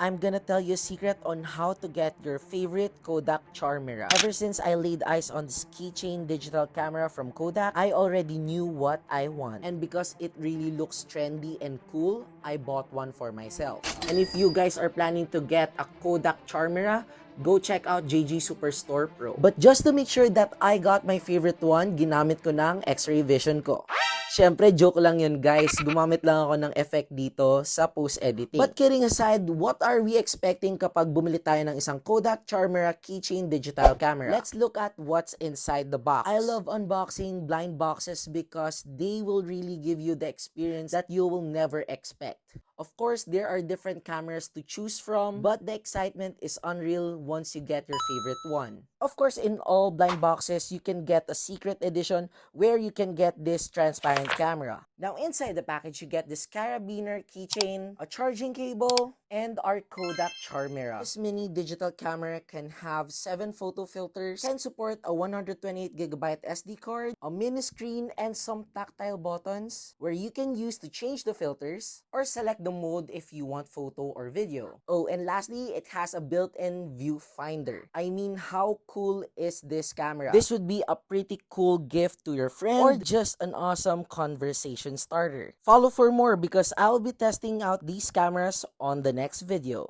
I'm gonna tell you a secret on how to get your favorite Kodak Charmera. Ever since I laid eyes on this keychain digital camera from Kodak, I already knew what I want. And because it really looks trendy and cool, I bought one for myself. And if you guys are planning to get a Kodak Charmera, go check out JG Superstore Pro. But just to make sure that I got my favorite one, ginamit ko ng X-ray vision ko. Siyempre, joke lang yun guys. Gumamit lang ako ng effect dito sa post-editing. But kidding aside, what are we expecting kapag bumili tayo ng isang Kodak Charmera keychain digital camera? Let's look at what's inside the box. I love unboxing blind boxes because they will really give you the experience that you will never expect. Of course, there are different cameras to choose from, but the excitement is unreal once you get your favorite one. Of course, in all blind boxes, you can get a secret edition where you can get this transparent camera. Now, inside the package, you get this carabiner keychain, a charging cable, and our Kodak Charmera. This mini digital camera can have 7 photo filters, can support a 128GB SD card, a mini screen, and some tactile buttons where you can use to change the filters or select the mode if you want photo or video. Oh, and lastly, it has a built-in viewfinder. I mean, how cool is this camera? This would be a pretty cool gift to your friend or just an awesome conversation starter. Follow for more because I'll be testing out these cameras on the next video.